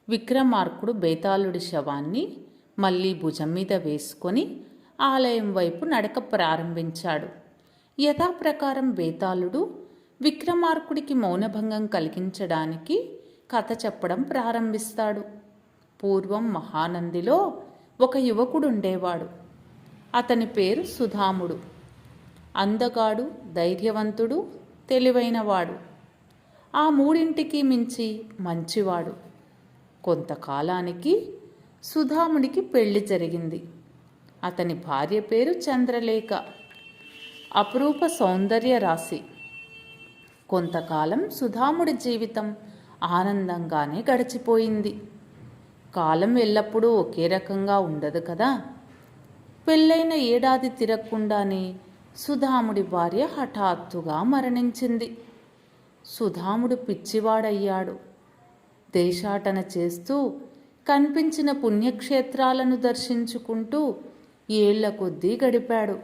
విక్రమార్కుడు బేతాళుడి శవాన్ని మళ్ళీ భుజం మీద వేసుకొని ఆలయం వైపు నడక ప్రారంభించాడు. యథాప్రకారం బేతాళుడు విక్రమార్కుడికి మౌనభంగం కలిగించడానికి కథ చెప్పడం ప్రారంభిస్తాడు. పూర్వం మహానందిలో ఒక యువకుడుండేవాడు. అతని పేరు సుధాముడు. అందగాడు, ధైర్యవంతుడు, తెలివైనవాడు. ఆ మూడింటికి మించి మంచివాడు. కొంతకాలానికి సుధాముడికి పెళ్లి జరిగింది. అతని భార్య పేరు చంద్రలేఖ. అపురూప సౌందర్య రాశి. కొంతకాలం సుధాముడి జీవితం ఆనందంగానే గడిచిపోయింది. కాలం ఎల్లప్పుడూ ఒకే రకంగా ఉండదు కదా. పెళ్ళైన ఏడాది తిరగకుండానే సుధాముడి భార్య హఠాత్తుగా మరణించింది. సుధాముడు పిచ్చివాడయ్యాడు. దేశాటన చేస్తూ కనిపించిన పుణ్యక్షేత్రాలను దర్శించుకుంటూ ఏళ్ల కొద్దీ గడిపాడు.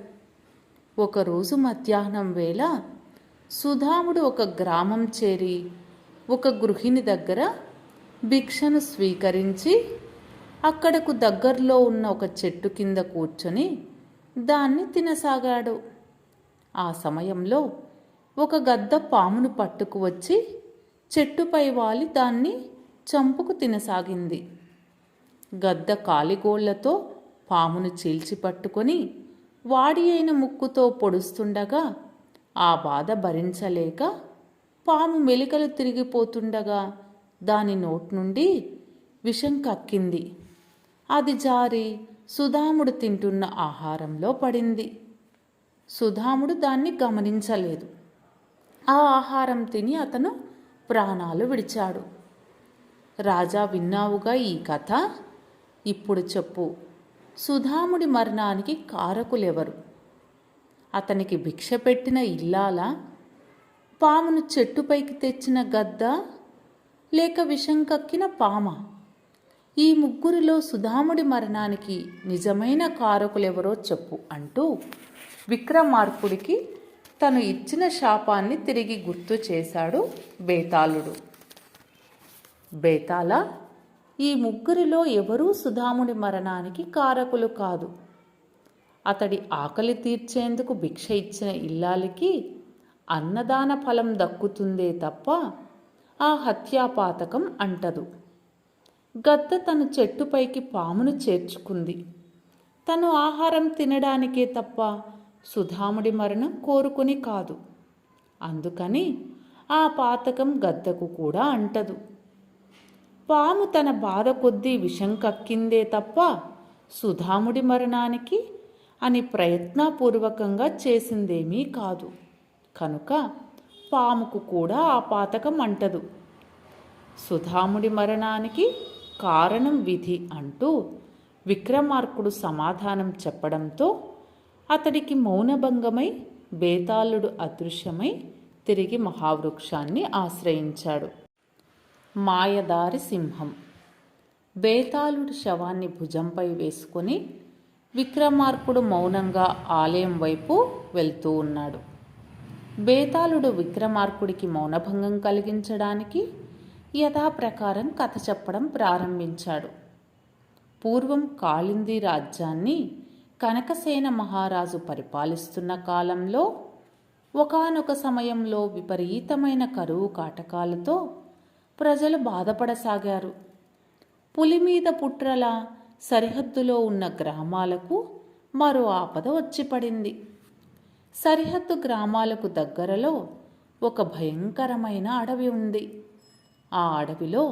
ఒకరోజు మధ్యాహ్నం వేళ సుధాముడు ఒక గ్రామం చేరి ఒక గృహిణి దగ్గర భిక్షను స్వీకరించి అక్కడకు దగ్గరలో ఉన్న ఒక చెట్టు కింద కూర్చొని దాన్ని తినసాగాడు. ఆ సమయంలో ఒక గద్ద పామును పట్టుకు వచ్చి చెట్టుపై వాలి దాన్ని చంపుకు తినసాగింది. గద్ద కాలిగోళ్లతో పామును చీల్చి పట్టుకొని వాడి అయిన ముక్కుతో పొడుస్తుండగా ఆ బాధ భరించలేక పాము మెలికలు తిరిగిపోతుండగా దాని నోటి నుండి విషం కక్కింది. అది జారి సుధాముడు తింటున్న ఆహారంలో పడింది. సుధాముడు దాన్ని గమనించలేదు. ఆ ఆహారం తిని అతను ప్రాణాలు విడిచాడు. రాజా, విన్నావుగా ఈ కథ. ఇప్పుడు చెప్పు, సుధాముడి మరణానికి కారకులెవరు? అతనికి భిక్ష పెట్టిన ఇల్లాలా, పామును చెట్టుపైకి తెచ్చిన గద్ద, లేక విషం కక్కిన పామ? ఈ ముగ్గురిలో సుధాముడి మరణానికి నిజమైన కారకులెవరో చెప్పు అంటూ విక్రమార్కుడికి తను ఇచ్చిన శాపాన్ని తిరిగి గుర్తు చేశాడు బేతాళుడు. బేతాళ, ఈ ముగ్గురిలో ఎవరూ సుధాముడి మరణానికి కారకులు కాదు. అతడి ఆకలి తీర్చేందుకు భిక్ష ఇచ్చిన ఇల్లాలికి అన్నదాన ఫలం దక్కుతుందే తప్ప ఆ హత్యాపాతకం అంటదు. గద్ద తను చెట్టుపైకి పామును చేర్చుకుంది. తను ఆహారం తినడానికే తప్ప సుధాముడి మరణం కోరుకుని కాదు. అందుకని ఆ పాతకం గద్దకు కూడా అంటదు. పాము తన బాధ కొద్దీ విషం కక్కిందే తప్ప సుధాముడి మరణానికి అని ప్రయత్నపూర్వకంగా చేసిందేమీ కాదు. కనుక పాముకు కూడా ఆ పాతకం అంటదు. సుధాముడి మరణానికి కారణం విధి అంటూ విక్రమార్కుడు సమాధానం చెప్పడంతో అతడికి మౌనభంగమై బేతాళుడు అదృశ్యమై తిరిగి మహావృక్షాన్ని ఆశ్రయించాడు. మాయదారి సింహం. బేతాళుడు శవాన్ని భుజంపై వేసుకొని విక్రమార్కుడు మౌనంగా ఆలయం వైపు వెళ్తూ ఉన్నాడు. బేతాళుడు విక్రమార్కుడికి మౌనభంగం కలిగించడానికి యథాప్రకారం కథ చెప్పడం ప్రారంభించాడు. పూర్వం కాళింది రాజ్యాన్ని కనకసేన మహారాజు పరిపాలిస్తున్న కాలంలో ఒకానొక సమయంలో విపరీతమైన కరువు కాటకాలతో ప్రజలు బాధపడసాగారు. పులిమీద పుట్రల సరిహద్దులో ఉన్న గ్రామాలకు మరో ఆపద వచ్చి పడింది. సరిహద్దు గ్రామాలకు దగ్గరలో ఒక భయంకరమైన అడవి ఉంది. ఆ అడవిలో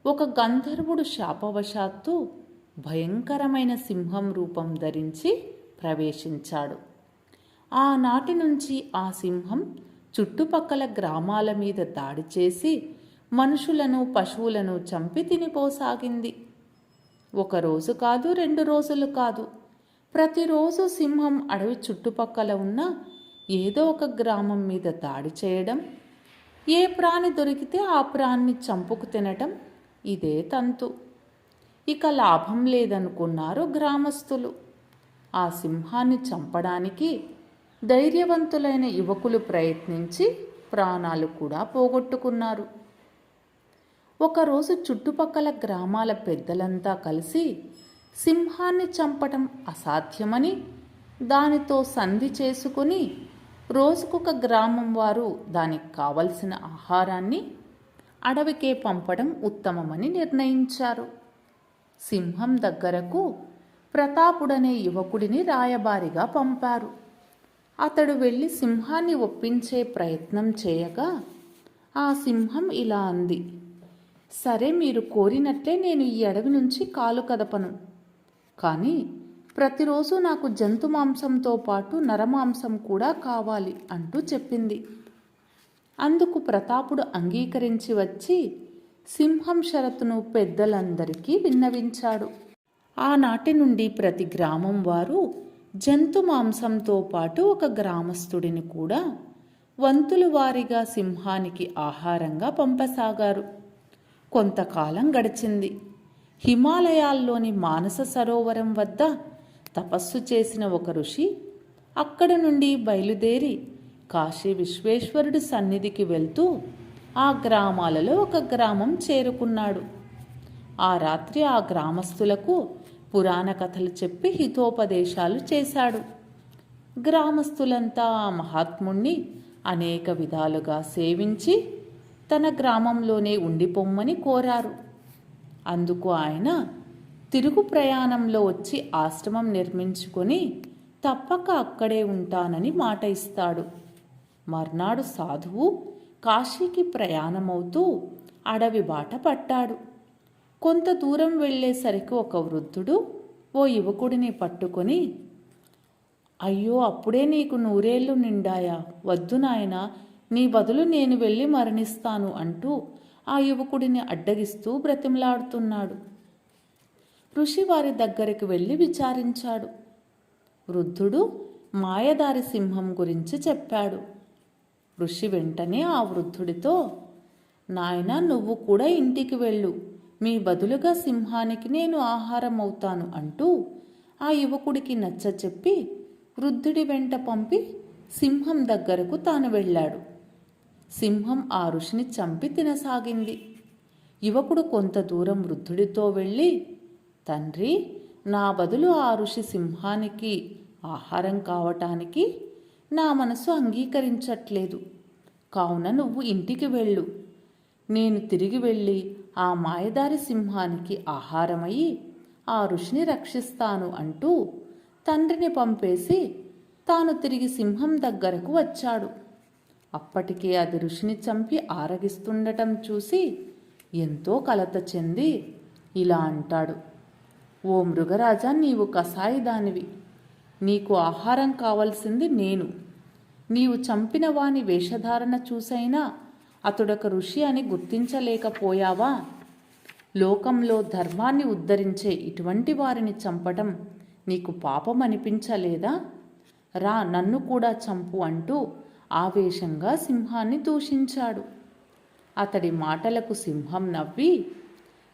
ఒక గంధర్వుడు శాపవశాత్తు భయంకరమైన సింహం రూపం ధరించి ప్రవేశించాడు. ఆనాటి నుంచి ఆ సింహం చుట్టుపక్కల గ్రామాల మీద దాడి చేసి మనుషులను, పశువులను చంపి తినిపోసాగింది. ఒకరోజు కాదు, 2 రోజులు కాదు, ప్రతిరోజు సింహం అడవి చుట్టుపక్కల ఉన్న ఏదో ఒక గ్రామం మీద దాడి చేయడం, ఏ ప్రాణి దొరికితే ఆ ప్రాణిని చంపుకు తినటం ఇదే తంతు. ఇక లాభం లేదనుకున్నారు గ్రామస్తులు. ఆ సింహాన్ని చంపడానికి ధైర్యవంతులైన యువకులు ప్రయత్నించి ప్రాణాలు కూడా పోగొట్టుకున్నారు. ఒకరోజు చుట్టుపక్కల గ్రామాల పెద్దలంతా కలిసి సింహాన్ని చంపటం అసాధ్యమని, దానితో సంధి చేసుకుని రోజుకొక గ్రామం వారు దానికి కావలసిన ఆహారాన్ని అడవికే పంపడం ఉత్తమమని నిర్ణయించారు. సింహం దగ్గరకు ప్రతాపుడనే యువకుడిని రాయబారిగా పంపారు. అతడు వెళ్ళి సింహాన్ని ఒప్పించే ప్రయత్నం చేయగా ఆ సింహం ఇలా అంది: సరే, మీరు కోరినట్లే నేను ఈ అడవి నుంచి కాలు కదపను, కానీ ప్రతిరోజు నాకు జంతు మాంసంతో పాటు నరమాంసం కూడా కావాలి అంటూ చెప్పింది. అందుకు ప్రతాపుడు అంగీకరించి వచ్చి సింహం షరతును పెద్దలందరికీ విన్నవించాడు. ఆనాటి నుండి ప్రతి గ్రామం వారు జంతు మాంసంతో పాటు ఒక గ్రామస్తుడిని కూడా వంతుల వారీగా సింహానికి ఆహారంగా పంపసాగారు. కొంతకాలం గడిచింది. హిమాలయాల్లోని మానస సరోవరం వద్ద తపస్సు చేసిన ఒక ఋషి అక్కడ నుండి బయలుదేరి కాశీ విశ్వేశ్వరుడి సన్నిధికి వెళ్తూ ఆ గ్రామాలలో ఒక గ్రామం చేరుకున్నాడు. ఆ రాత్రి ఆ గ్రామస్తులకు పురాణ కథలు చెప్పి హితోపదేశాలు చేశాడు. గ్రామస్తులంతా ఆ మహాత్ముణ్ణి అనేక విధాలుగా సేవించి తన గ్రామంలోనే ఉండిపోమ్మని కోరారు. అందుకు ఆయన తిరుగు ప్రయాణంలో వచ్చి ఆశ్రమం నిర్మించుకొని తప్పక అక్కడే ఉంటానని మాట ఇస్తాడు. మర్నాడు సాధువు కాశీకి ప్రయాణమవుతూ అడవి బాట పట్టాడు. కొంత దూరం వెళ్ళేసరికి ఒక వృద్ధుడు ఓ యువకుడిని పట్టుకొని, అయ్యో, అప్పుడే నీకు 100 ఏళ్ళు నిండాయా? వద్దు నాయనా, నీ బదులు నేను వెళ్ళి మరణిస్తాను అంటూ ఆ యువకుడిని అడ్డగిస్తూ బ్రతిమలాడుతున్నాడు. ఋషి వారి దగ్గరికి వెళ్ళి విచారించాడు. వృద్ధుడు మాయదారి సింహం గురించి చెప్పాడు. ఋషి వెంటనే ఆ వృద్ధుడితో, నాయనా, నువ్వు కూడా ఇంటికి వెళ్ళు, మీ బదులుగా సింహానికి నేను ఆహారం అవుతాను అంటూ ఆ యువకుడికి నచ్చచెప్పి వృద్ధుడి వెంట పంపి సింహం దగ్గరకు తాను వెళ్ళాడు. సింహం ఆ ఋషిని చంపి తినసాగింది. యువకుడు కొంత దూరం వృద్ధుడితో వెళ్ళి, తండ్రి, నా బదులు ఆ ఋషి సింహానికి ఆహారం కావటానికి నా మనసు అంగీకరించట్లేదు, కావున నువ్వు ఇంటికి వెళ్ళు, నేను తిరిగి వెళ్ళి ఆ మాయదారి సింహానికి ఆహారమయ్యి ఆ ఋషిని రక్షిస్తాను అంటూ తండ్రిని పంపేసి తాను తిరిగి సింహం దగ్గరకు వచ్చాడు. అప్పటికే అది ఋషిని చంపి ఆరగిస్తుండటం చూసి ఎంతో కలత చెంది ఇలా అంటాడు: ఓ మృగరాజా, నీవు కసాయిదానివి, నీకు ఆహారం కావలసింది నేను. నీవు చంపిన వాని వేషధారణ చూసైనా అతడొక ఋషి అని గుర్తించలేకపోయావా? లోకంలో ధర్మాన్ని ఉద్ధరించే ఇటువంటి వారిని చంపటం నీకు పాపం అనిపించలేదా? రా, నన్ను కూడా చంపు అంటూ ఆవేశంగా సింహాన్ని దూషించాడు. అతడి మాటలకు సింహం నవ్వి,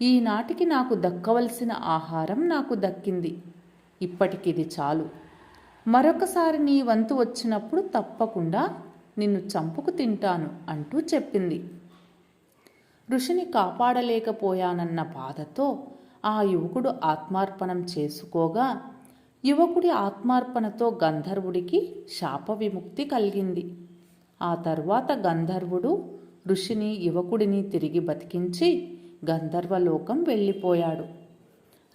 ఈనాటికి నాకు దక్కవలసిన ఆహారం నాకు దక్కింది, ఇప్పటికిది చాలు. మరొకసారి నీ వంతు వచ్చినప్పుడు తప్పకుండా నిన్ను చంపుకు తింటాను అంటూ చెప్పింది. ఋషిని కాపాడలేకపోయానన్న బాధతో ఆ యువకుడు ఆత్మార్పణం చేసుకోగా యువకుడి ఆత్మార్పణతో గంధర్వుడికి శాప విముక్తి కలిగింది. ఆ తర్వాత గంధర్వుడు ఋషిని యువకుడిని తిరిగి బతికించి గంధర్వలోకం వెళ్ళిపోయాడు.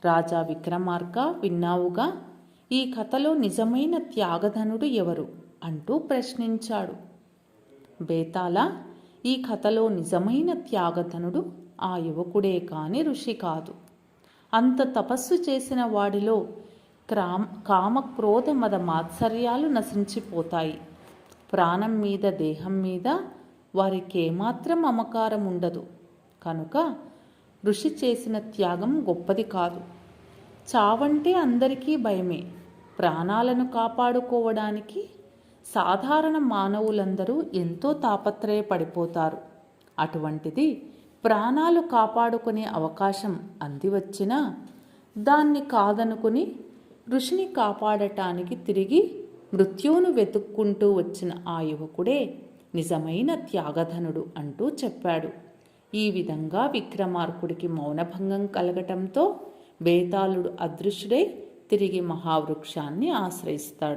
రాజా విక్రమార్క, విన్నావుగా, ఈ కథలో నిజమైన త్యాగధనుడు ఎవరు అంటూ ప్రశ్నించాడు. బేతాళ, ఈ కథలో నిజమైన త్యాగధనుడు ఆ యువకుడే కాని ఋషి కాదు. అంత తపస్సు చేసిన వాడిలో కామ క్రోధ మద మాత్సర్యాలు నశించిపోతాయి. ప్రాణం మీద, దేహం మీద వారికేమాత్రం మమకారం ఉండదు. కనుక ఋషి చేసిన త్యాగం గొప్పది కాదు. చావంటే అందరికీ భయమే. ప్రాణాలను కాపాడుకోవడానికి సాధారణ మానవులందరూ ఎంతో తాపత్రయపడిపోతారు. అటువంటిది ప్రాణాలు కాపాడుకునే అవకాశం అందివచ్చినా దాన్ని కాదనుకుని ఋషిని కాపాడటానికి తిరిగి మృత్యువును వెతుక్కుంటూ వచ్చిన ఆ యువకుడే నిజమైన త్యాగధనుడు అంటూ చెప్పాడు. ఈ విధంగా విక్రమార్కుడికి మౌనభంగం కలగటంతో బేతాళుడు అదృశ్యుడై తిరిగి మహావృక్షాన్ని ఆశ్రయిస్తాడు.